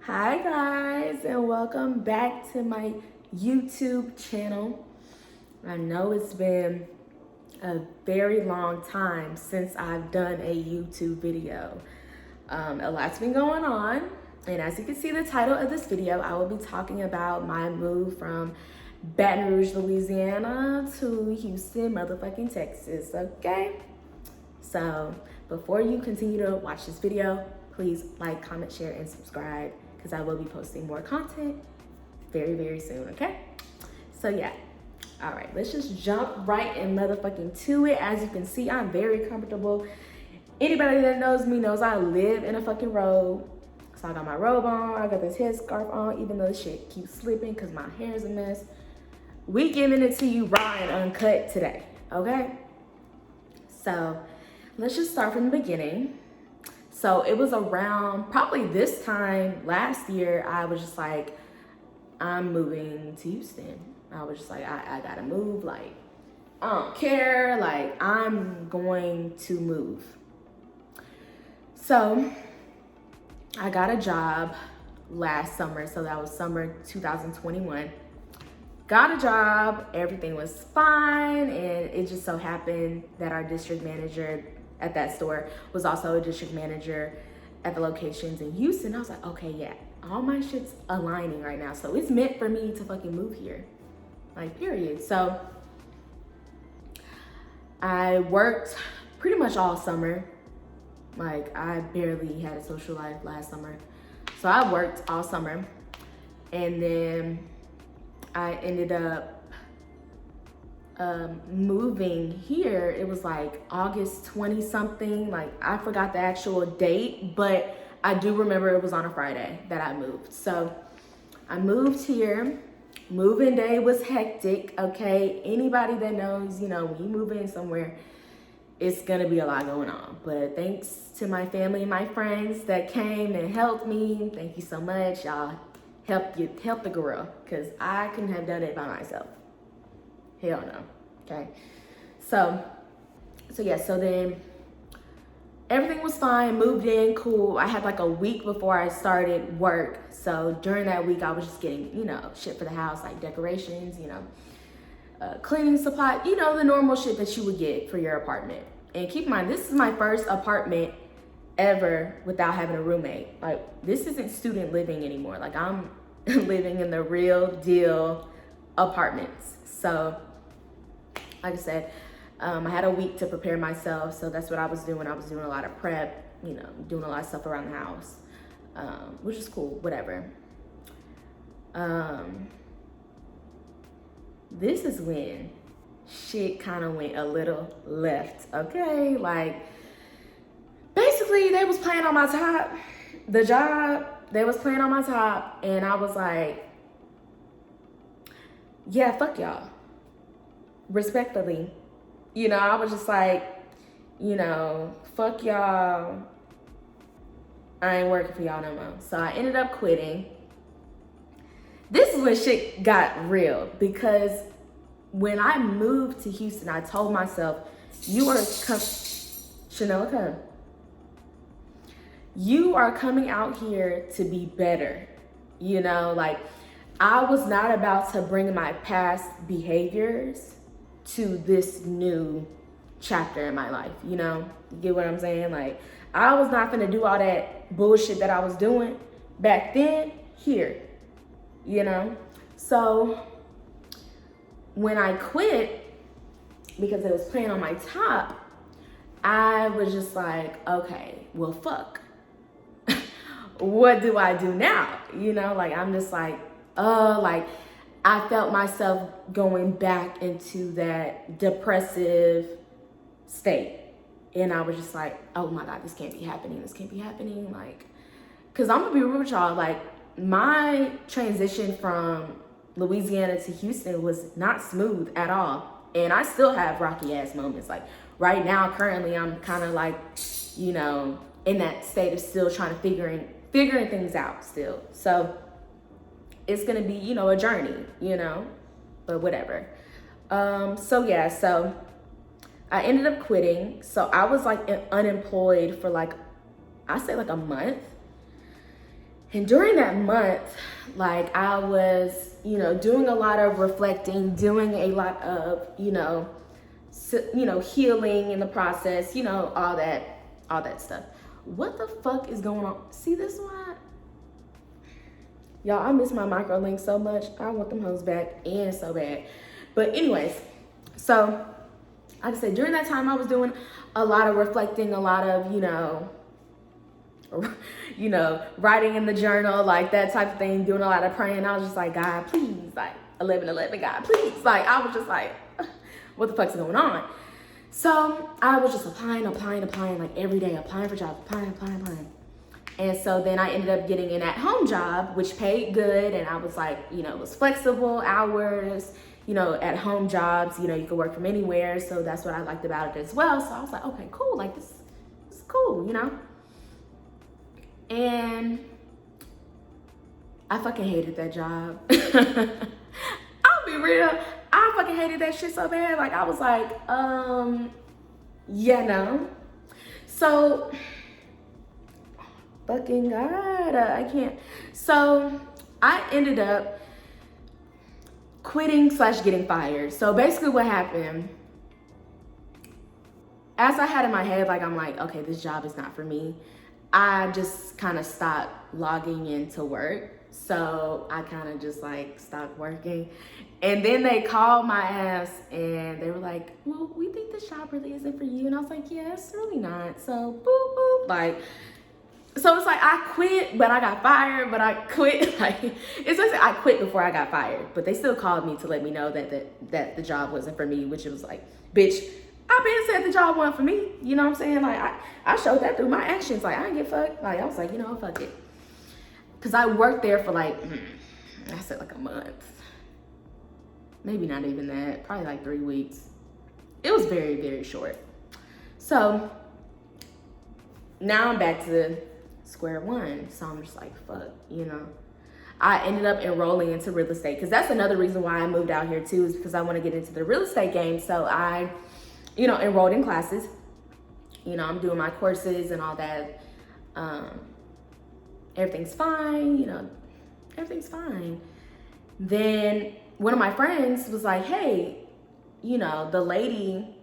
Hi guys, and welcome back to my YouTube channel. I know it's been a very long time since I've done a YouTube video. A lot's been going on, and as you can see the title of this video, I will be talking about my move from Baton Rouge, Louisiana to Houston, motherfucking Texas, okay? So before you continue to watch this video, please like, comment, share, and subscribe because I will be posting more content very, very soon, okay? So yeah, all right, let's just jump right and motherfucking to it. As you can see, I'm very comfortable. Anybody that knows me knows I live in a fucking robe. So I got my robe on, I got this headscarf on, even though this shit keeps slipping because my hair is a mess. We giving it to you raw and uncut today, okay? So let's just start from the beginning. So it was around probably this time last year, I was just like, I'm moving to Houston. I was just like, I gotta move. Like, I don't care. Like, I'm going to move. So I got a job last summer. So that was summer 2021. Got a job, everything was fine, and it just so happened that our district manager at that store was also a district manager at the locations in Houston. I was like, okay, yeah, all my shit's aligning right now. So it's meant for me to fucking move here, like, period. So I worked pretty much all summer. Like, I barely had a social life last summer. So I worked all summer, and then I ended up moving here. It was like August 20 something. Like, I forgot the actual date, but I do remember it was on a Friday that I moved. So I moved here. Moving day was hectic, okay? Anybody that knows, you know, when you move in somewhere, it's gonna be a lot going on. But thanks to my family and my friends that came and helped me. Thank you so much. Y'all help the girl, because I couldn't have done it by myself. Hell no. Okay. So then everything was fine, moved in, cool. I had like a week before I started work. So during that week, I was just getting, you know, shit for the house, like decorations, you know, cleaning supply, you know, the normal shit that you would get for your apartment. And keep in mind, this is my first apartment ever without having a roommate. Like, this isn't student living anymore. Like, I'm living in the real deal apartments. So like I said, I had a week to prepare myself. So that's what I was doing. I was doing a lot of prep, you know, doing a lot of stuff around the house, which is cool, whatever. This is when shit kind of went a little left, okay? Like, basically, they was playing on my top. The job, they was playing on my top, and I was like, yeah, fuck y'all. Respectfully. You know, I was just like, you know, fuck y'all. I ain't working for y'all no more. So I ended up quitting. This is when shit got real, because when I moved to Houston, I told myself, Chanel, come. You are coming out here to be better. You know, like, I was not about to bring my past behaviors to this new chapter in my life, you know? You get what I'm saying? Like, I was not gonna do all that bullshit that I was doing back then here, you know? So when I quit, because it was playing on my top, I was just like, okay, well, fuck. What do I do now? You know, like, I'm just like, like, I felt myself going back into that depressive state. And I was just like, oh my God, this can't be happening. This can't be happening. Like, cause I'm gonna be real with y'all. Like, my transition from Louisiana to Houston was not smooth at all. And I still have rocky ass moments. Like, right now, currently, I'm kind of like, you know, in that state of still trying to figuring things out still. So it's gonna be, you know, a journey, you know, but whatever. So yeah, so I ended up quitting. So I was like unemployed for like, I say like a month. And during that month, like I was, doing a lot of reflecting, doing a lot of, healing in the process, all that stuff. What the fuck is going on? See this one? Y'all, I miss my microlinks so much. I want them hoes back and so bad. But anyways, so like I said, during that time I was doing a lot of reflecting, a lot of, writing in the journal, like that type of thing, doing a lot of praying. I was just like, God, please, like 11:11, God, please. Like I was just like, what the fuck's going on? So I was just applying, like every day, applying for jobs, applying. And so then I ended up getting an at-home job, which paid good. And I was like, it was flexible hours, at-home jobs, you could work from anywhere. So that's what I liked about it as well. So I was like, okay, cool. Like this is cool, And I fucking hated that job. I'll be real. I fucking hated that shit so bad. Like I was like, no. So fucking God, I can't. So I ended up quitting / getting fired. So basically what happened, as I had in my head, like I'm like, okay, this job is not for me. I just kind of stopped logging into work. So I kind of just like stopped working. And then they called my ass and they were like, well, we think this job really isn't for you. And I was like, yeah, it's really not. So boop, boop. Like, so it's like I quit, but I got fired, but I quit. Like, it's like I quit before I got fired, but they still called me to let me know that the job wasn't for me, which it was like, bitch, I been said the job wasn't for me. You know what I'm saying? Like, I showed that through my actions. Like, I didn't get fucked. Like, I was like, fuck it. Because I worked there for like, I said like a month. Maybe not even that. Probably like 3 weeks. It was very, very short. So, now I'm back to square one. So I'm just like, fuck, I ended up enrolling into real estate because that's another reason why I moved out here too, is because I want to get into the real estate game. So I, enrolled in classes. I'm doing my courses and all that. Everything's fine, everything's fine. Then one of my friends was like, hey, the lady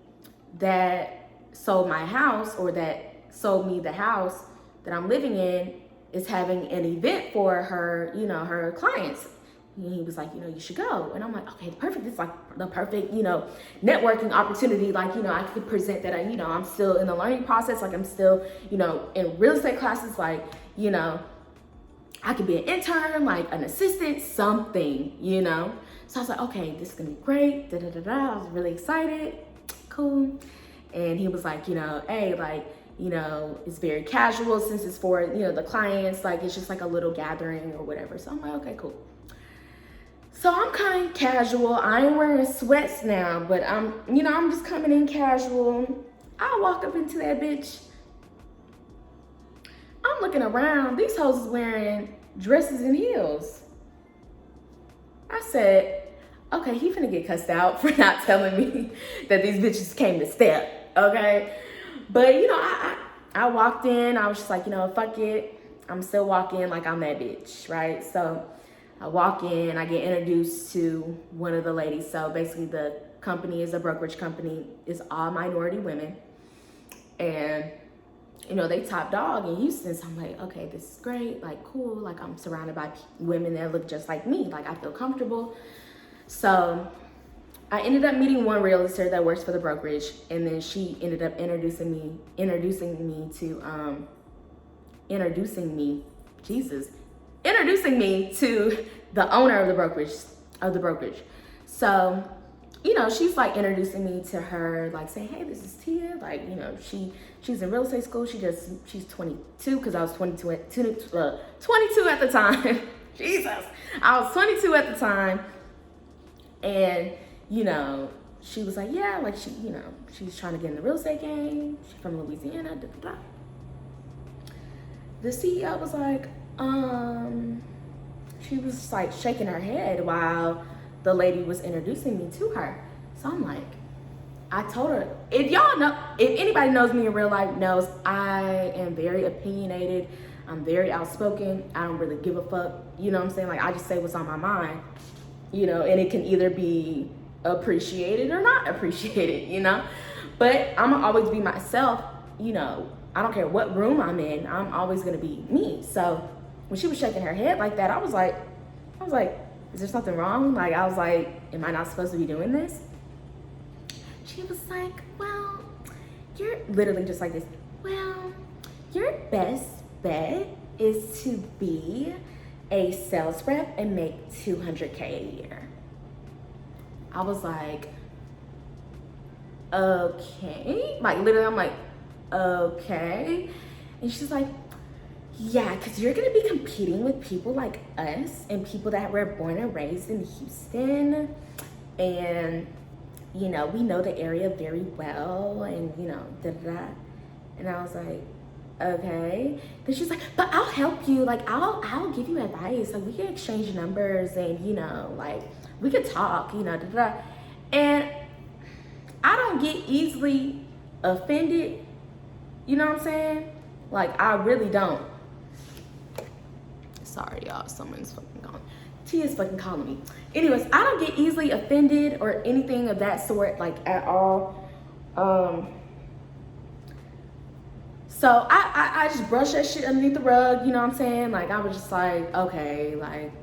that sold my house, or that sold me the house that I'm living in, is having an event for her, her clients. And he was like, you should go. And I'm like, okay, perfect. It's like the perfect, networking opportunity. Like, I could present that, I'm still in the learning process. Like I'm still, in real estate classes, like, I could be an intern, like an assistant, something, So I was like, okay, this is gonna be great. I was really excited. Cool. And he was like, hey, like, it's very casual since it's for, the clients, like it's just like a little gathering or whatever. So I'm like, okay, cool. So I'm kind of casual. I ain't wearing sweats now, but I'm just coming in casual. I walk up into that bitch. I'm looking around. These hoes is wearing dresses and heels. I said, okay, he finna get cussed out for not telling me that these bitches came to step, okay? But, I walked in. I was just like, fuck it. I'm still walking like I'm that bitch, right? So I walk in. I get introduced to one of the ladies. So basically the company is a brokerage company. It's all minority women. And, they top dog in Houston. So I'm like, okay, this is great. Like, cool. Like, I'm surrounded by women that look just like me. Like, I feel comfortable. So I ended up meeting one realtor that works for the brokerage, and then she ended up introducing me to the owner of the brokerage. So, she's like introducing me to her, like saying, hey, this is Tia. Like, she's in real estate school. She's 22, because I was 22 at the time. Jesus. I was 22 at the time. And, she was like, yeah, like she's trying to get in the real estate game. She's from Louisiana, da, da, da. The CEO was like, she was like shaking her head while the lady was introducing me to her. So I'm like, I told her, if anybody knows me in real life knows I am very opinionated. I'm very outspoken. I don't really give a fuck. You know what I'm saying? Like, I just say what's on my mind, you know, and it can either be appreciated or not appreciated, you know? But I'm gonna always be myself, you know. I don't care what room I'm in. I'm always gonna be me. So when she was shaking her head like that, I was like, is there something wrong? Like, I was like, am I not supposed to be doing this? She was like, well, you're literally just like this. Well, your best bet is to be a sales rep and make $200K a year. I was like, okay. Like, literally, I'm like, okay. And she's like, yeah, because you're going to be competing with people like us and people that were born and raised in Houston. And, you know, we know the area very well and, you know, da-da-da. And I was like, okay. Then she's like, but I'll help you. Like, I'll give you advice. Like, we can exchange numbers and, you know, like, we could talk, you know, da-da-da. And I don't get easily offended. You know what I'm saying? Like, I really don't. Sorry, y'all. Someone's fucking calling. T is fucking calling me. Anyways, I don't get easily offended or anything of that sort, like, at all. So I just brushed that shit underneath the rug, you know what I'm saying? Like, I was just like, okay, like,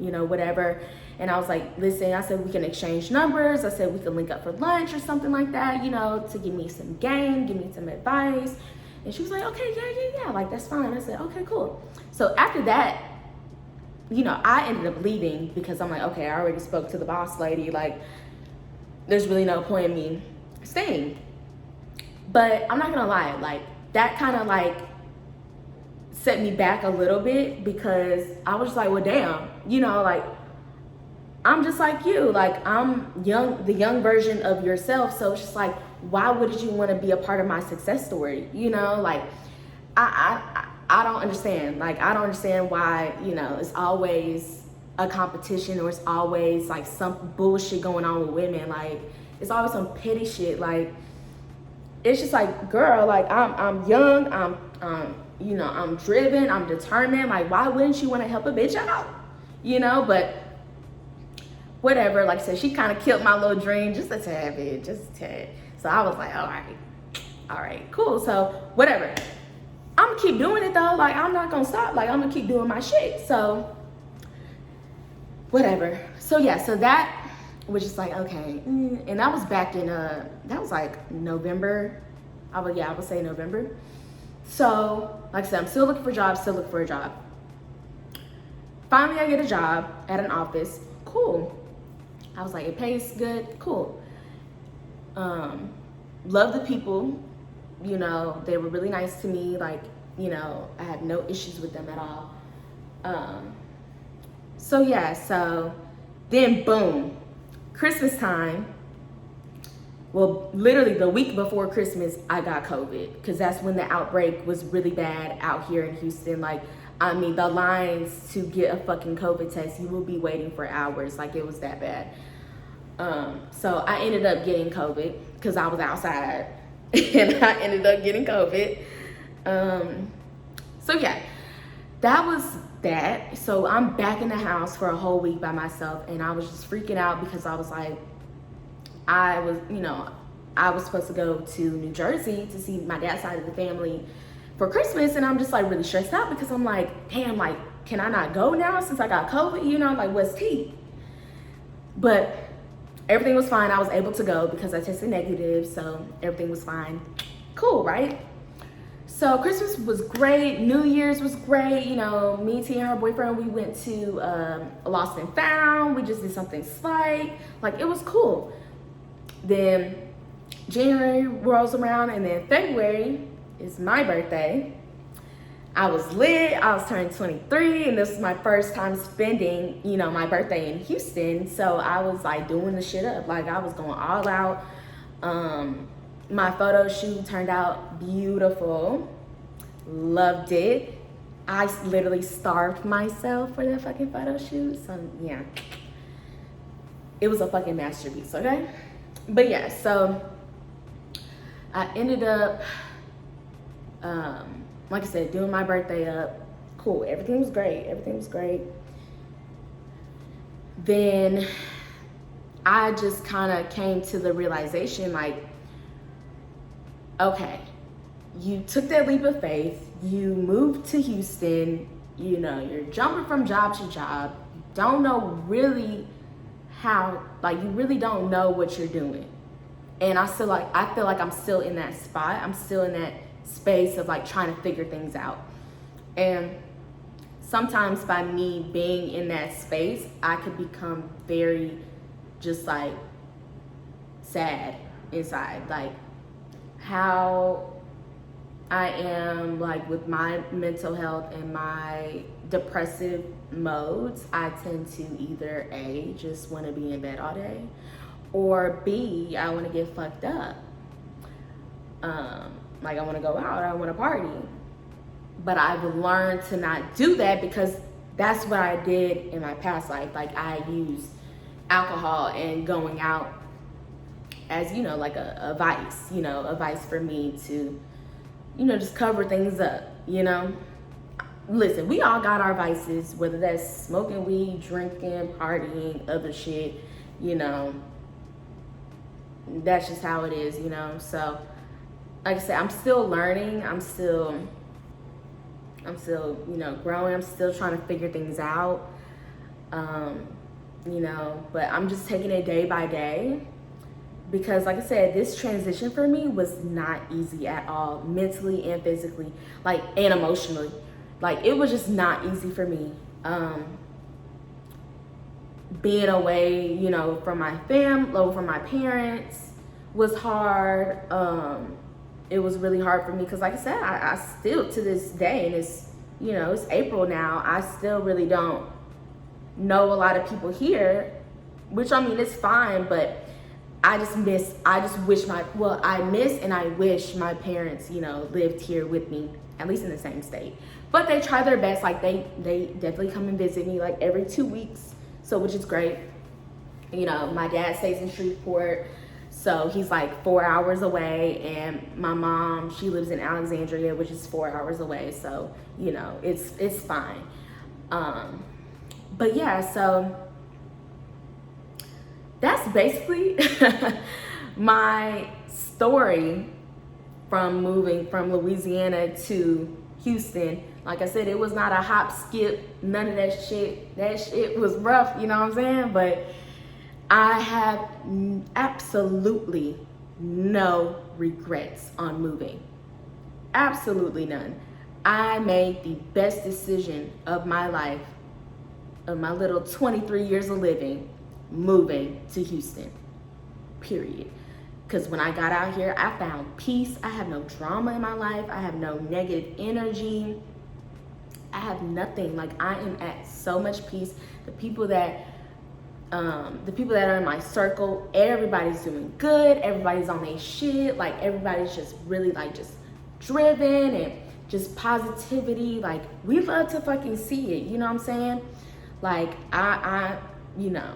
you know, whatever. And I was like, listen, I said, we can exchange numbers. I said, we can link up for lunch or something like that, you know, to give me some game, give me some advice. And she was like, okay, yeah, like, that's fine. I said, okay, cool. So after that, you know, I ended up leaving because I'm like, okay, I already spoke to the boss lady. Like, there's really no point in me staying. But I'm not gonna lie, like, that kind of like set me back a little bit because I was just like, well, damn, you know, like, I'm just like you, like, I'm young, the young version of yourself. So it's just like, why would you want to be a part of my success story? You know, like, I don't understand. Like, I don't understand why, you know, it's always a competition or it's always like some bullshit going on with women. Like, it's always some petty shit. Like, it's just like, girl, like, I'm young, you know, I'm driven, I'm determined. Like, why wouldn't you want to help a bitch out? You know, but whatever. Like I said, she kind of killed my little dream just a tad bit, just a tad. So I was like, all right, cool. So whatever. I'm gonna keep doing it though. Like, I'm not gonna stop. Like, I'm gonna keep doing my shit. So whatever. So yeah, so that was just like, okay. And that was back in, that was like November. I would say November. So like I said, I'm still looking for a job. Finally, I get a job at an office. Cool. I was like, it pays good. Cool. Love the people. You know, they were really nice to me. Like, you know, I had no issues with them at all. So yeah, so then boom, Christmas time. Well, literally the week before Christmas, I got COVID because that's when the outbreak was really bad out here in Houston. Like, I mean, the lines to get a fucking COVID test, you will be waiting for hours. Like, it was that bad. So I ended up getting COVID because I was outside and I ended up getting COVID. So yeah, that was that. So I'm back in the house for a whole week by myself and I was just freaking out because I was like, I was supposed to go to New Jersey to see my dad's side of the family for Christmas, and I'm just like really stressed out because I'm like, damn, like, can I not go now since I got COVID? You know, like, what's tea? But everything was fine. I was able to go because I tested negative, so everything was fine. Cool, right? So Christmas was great. New Year's was great. You know, me, T, and her boyfriend, we went to Lost and Found. We just did something slight. Like, it was cool. Then January rolls around, and then February is my birthday. I was lit. I was turning 23, and this was my first time spending, you know, my birthday in Houston. So I was like doing the shit up. Like, I was going all out. My photo shoot turned out beautiful. Loved it. I literally starved myself for that fucking photo shoot. So yeah, it was a fucking masterpiece, okay? But yeah, so I ended up like I said, doing my birthday up. Cool, everything was great. Everything was great. Then I just kind of came to the realization, like, okay, you took that leap of faith, you moved to Houston, you know, you're jumping from job to job, you don't know really how, like, you really don't know what you're doing. And I feel like I'm still in that spot. I'm still in that space of like trying to figure things out. And sometimes by me being in that space, I could become very just like sad inside. Like how I am like with my mental health and my depressive modes, I tend to either A, just want to be in bed all day, or B, I want to get fucked up. Like I want to go out, I want to party. But I've learned to not do that because that's what I did in my past life. Like I used alcohol and going out as, you know, like a vice, you know, a vice for me to, you know, just cover things up, you know. Listen, we all got our vices, whether that's smoking weed, drinking, partying, other shit, you know. That's just how it is, you know. So, like I said, I'm still learning. I'm still, you know, growing. I'm still trying to figure things out, you know. But I'm just taking it day by day because, like I said, this transition for me was not easy at all, mentally and physically, like, and emotionally. Like, it was just not easy for me. Being away, you know, from my family, from my parents was hard. It was really hard for me because, like I said, I still to this day, and it's, you know, it's April now, I still really don't know a lot of people here, which, I mean, it's fine, but I wish my parents, you know, lived here with me, at least in the same state. But they try their best. Like they definitely come and visit me like every 2 weeks. So, which is great. You know, my dad stays in Shreveport, so he's like 4 hours away, and my mom, she lives in Alexandria, which is 4 hours away. So, you know, it's fine. But yeah, so that's basically my story from moving from Louisiana to Houston. Like I said, it was not a hop, skip, none of that shit. That shit was rough, you know what I'm saying? But I have absolutely no regrets on moving. Absolutely none. I made the best decision of my life, of my little 23 years of living, moving to Houston, period. Because when I got out here, I found peace. I have no drama in my life. I have no negative energy. I have nothing. Like, I am at so much peace. The people that are in my circle, everybody's doing good. Everybody's on their shit. Like, everybody's just really, like, just driven and just positivity. Like, we love to fucking see it. You know what I'm saying? Like, I you know,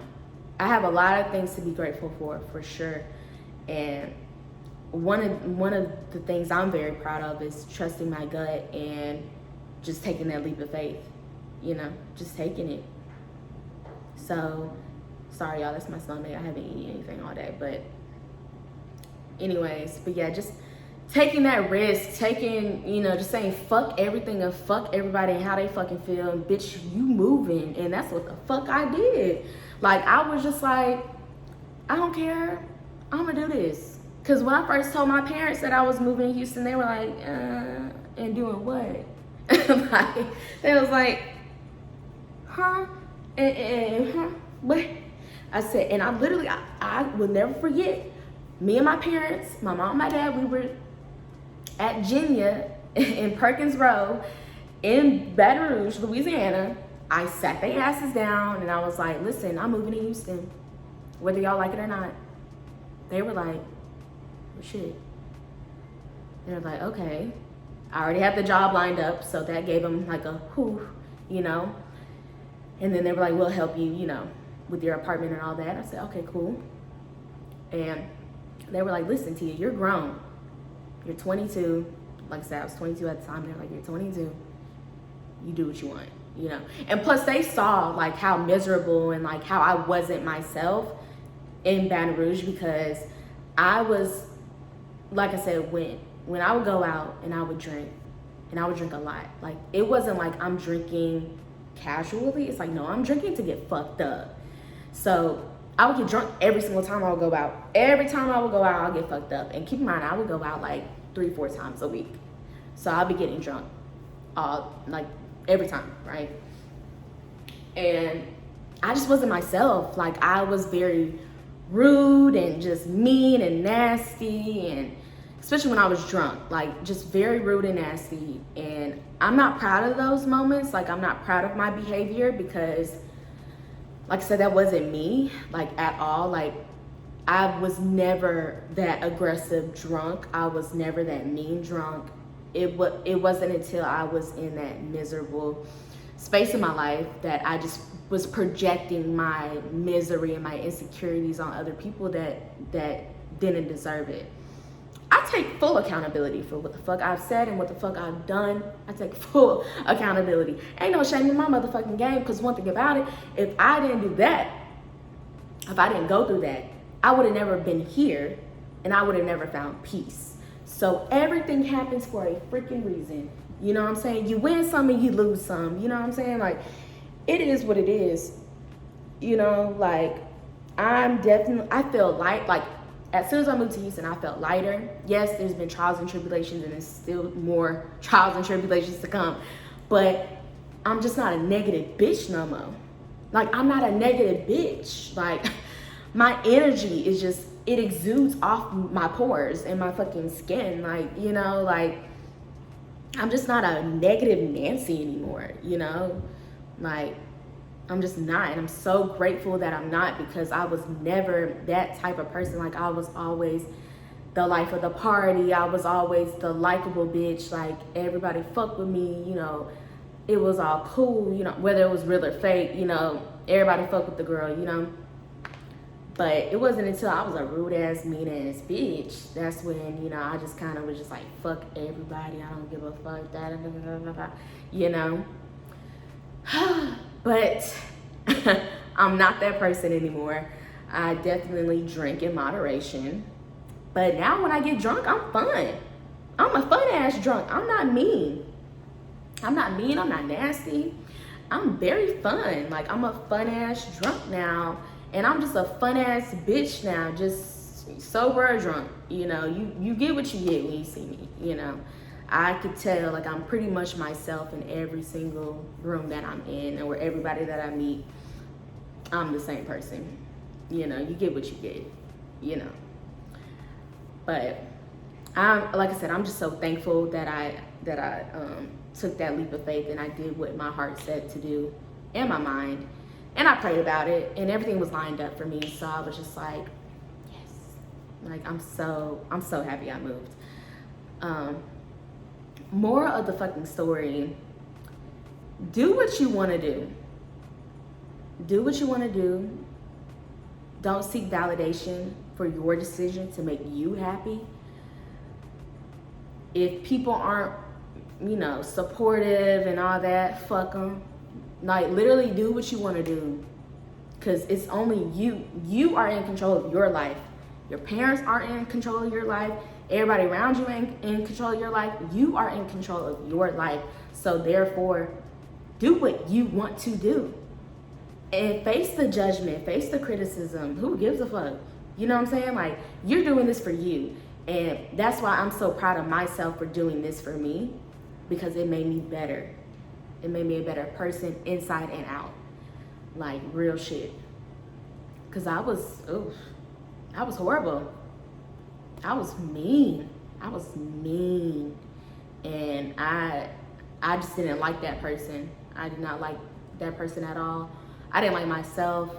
I have a lot of things to be grateful for sure. And one of the things I'm very proud of is trusting my gut and just taking that leap of faith, you know, just taking it. So, sorry y'all, that's my Sunday. I haven't eaten anything all day, but anyways, but yeah, just taking that risk, you know, just saying fuck everything and fuck everybody and how they fucking feel, and bitch, you moving. And that's what the fuck I did. Like, I was just like, I don't care, I'm gonna do this. Because when I first told my parents that I was moving to Houston, they were like, and doing what? Like, they was like, huh? And huh? What? I said, and I will never forget, me and my parents, my mom and my dad, we were at Genia in Perkins Road in Baton Rouge, Louisiana. I sat their asses down and I was like, listen, I'm moving to Houston, whether y'all like it or not. They were like, well, shit. They were like, okay. I already had the job lined up, so that gave them like a whew, you know. And then they were like, we'll help you, you know, with your apartment and all that. I said, okay, cool. And they were like, listen, Tia, you're grown. You're 22. like I said, I was 22 at the time. They're like, you're 22, you do what you want, you know. And plus they saw like how miserable and like how I wasn't myself in Baton Rouge, because I was, like I said, when I would go out and I would drink, and I would drink a lot. Like, it wasn't like I'm drinking casually. It's like, no, I'm drinking to get fucked up. So I would get drunk every single time I would go out. Every time I would go out, I'll get fucked up. And keep in mind, I would go out like 3-4 times a week. So I'll be getting drunk like every time, right? And I just wasn't myself. Like, I was very rude and just mean and nasty, and especially when I was drunk, like just very rude and nasty. And I'm not proud of those moments. Like, I'm not proud of my behavior, because like I said, that wasn't me, like, at all. Like, I was never that aggressive drunk. I was never that mean drunk. It wasn't until I was in that miserable space in my life that I just was projecting my misery and my insecurities on other people that didn't deserve it. I take full accountability for what the fuck I've said and what the fuck I've done. I take full accountability. Ain't no shame in my motherfucking game, because one thing about it, if I didn't do that, if I didn't go through that, I would have never been here, and I would have never found peace. So everything happens for a freaking reason. You know what I'm saying? You win some and you lose some. You know what I'm saying? Like, it is what it is. You know, like, I feel light. Like, as soon as I moved to Houston, I felt lighter. Yes, there's been trials and tribulations, and there's still more trials and tribulations to come. But I'm just not a negative bitch no more. Like, I'm not a negative bitch. Like, my energy is just, it exudes off my pores and my fucking skin. Like, you know, like, I'm just not a negative Nancy anymore, you know? Like, I'm just not. And I'm so grateful that I'm not, because I was never that type of person. Like, I was always the life of the party. I was always the likable bitch. Like, everybody fucked with me, you know. It was all cool, you know, whether it was real or fake, you know. Everybody fucked with the girl, you know. But it wasn't until I was a rude ass, mean ass bitch, that's when, you know, I just kind of was just like, fuck everybody. I don't give a fuck, you know. But I'm not that person anymore. I definitely drink in moderation. But now when I get drunk, I'm fun. I'm a fun ass drunk. I'm not mean. I'm not nasty. I'm very fun. Like, I'm a fun ass drunk now. And I'm just a fun ass bitch now. Just sober or drunk. You know, you get what you get when you see me, you know. I could tell, like, I'm pretty much myself in every single room that I'm in, and where everybody that I meet, I'm the same person. You know, you get what you get, you know. But like I said, I'm just so thankful that I took that leap of faith, and I did what my heart said to do, and my mind, and I prayed about it, and everything was lined up for me. So I was just like, yes, like, I'm so happy I moved. Moral of the fucking story: do what you want to do. Do what you want to do. Don't seek validation for your decision to make you happy. If people aren't, you know, supportive and all that, fuck them. Like, literally do what you want to do, because it's only you. You are in control of your life. Your parents aren't in control of your life. Everybody around you ain't in control of your life. You are in control of your life. So therefore, do what you want to do. And face the judgment, face the criticism. Who gives a fuck? You know what I'm saying? Like, you're doing this for you. And that's why I'm so proud of myself for doing this for me, because it made me better. It made me a better person inside and out. Like, real shit. Because I was horrible. I was mean. And I just didn't like that person. I did not like that person at all. I didn't like myself.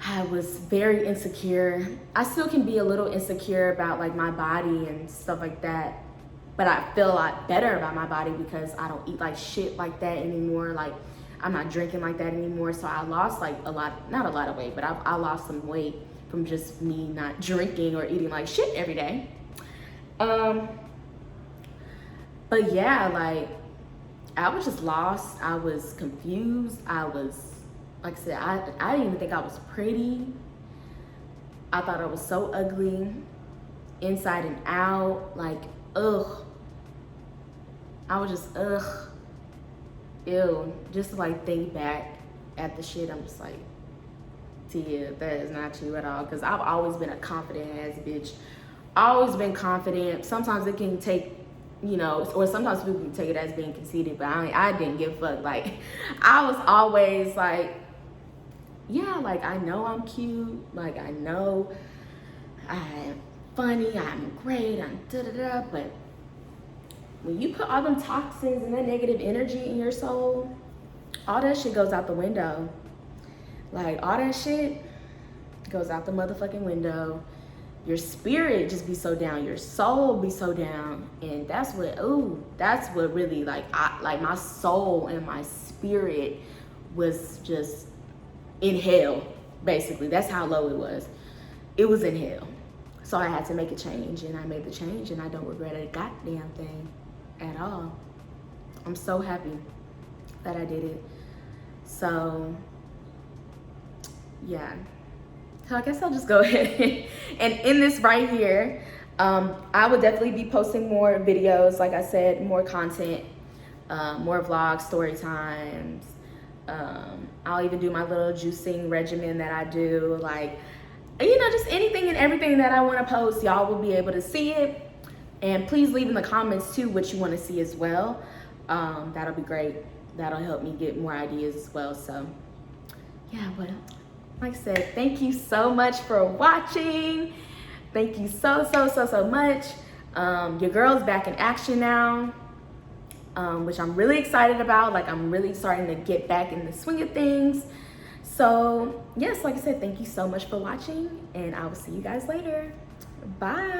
I was very insecure. I still can be a little insecure about, like, my body and stuff like that. But I feel a lot better about my body because I don't eat like shit like that anymore. Like, I'm not drinking like that anymore. So I lost, like, not a lot of weight, but I lost some weight from just me not drinking or eating like shit every day. But yeah, like, I was just lost. I was confused. I was, like I said, I didn't even think I was pretty. I thought I was so ugly, inside and out. Like, ugh. I was just, ugh. Ew. Just to like think back at the shit, I'm just like, Tia, that is not you at all. Because I've always been a confident ass bitch. Always been confident. Sometimes it can take, you know, or sometimes people can take it as being conceited, but I didn't give a fuck. Like, I was always like, yeah, like, I know I'm cute. Like, I know I'm funny. I'm great. I'm da-da-da. But when you put all them toxins and that negative energy in your soul, all that shit goes out the window. Like, all that shit goes out the motherfucking window. Your spirit just be so down, your soul be so down, and that's what really, like, like my soul and my spirit was just in hell. Basically, that's how low it was. It was in hell. So I had to make a change, and I made the change, and I don't regret a goddamn thing at all. I'm so happy that I did it. So yeah. So I guess I'll just go ahead and end this right here. I will definitely be posting more videos, like I said, more content, more vlogs, story times. I'll even do my little juicing regimen that I do. Like, you know, just anything and everything that I want to post, y'all will be able to see it. And please leave in the comments too what you want to see as well. That'll be great. That'll help me get more ideas as well. So yeah, but like I said, thank you so much for watching. Thank you so much. Your girl's back in action now, which I'm really excited about. Like, I'm really starting to get back in the swing of things. So yes, like I said, thank you so much for watching, and I will see you guys later. Bye.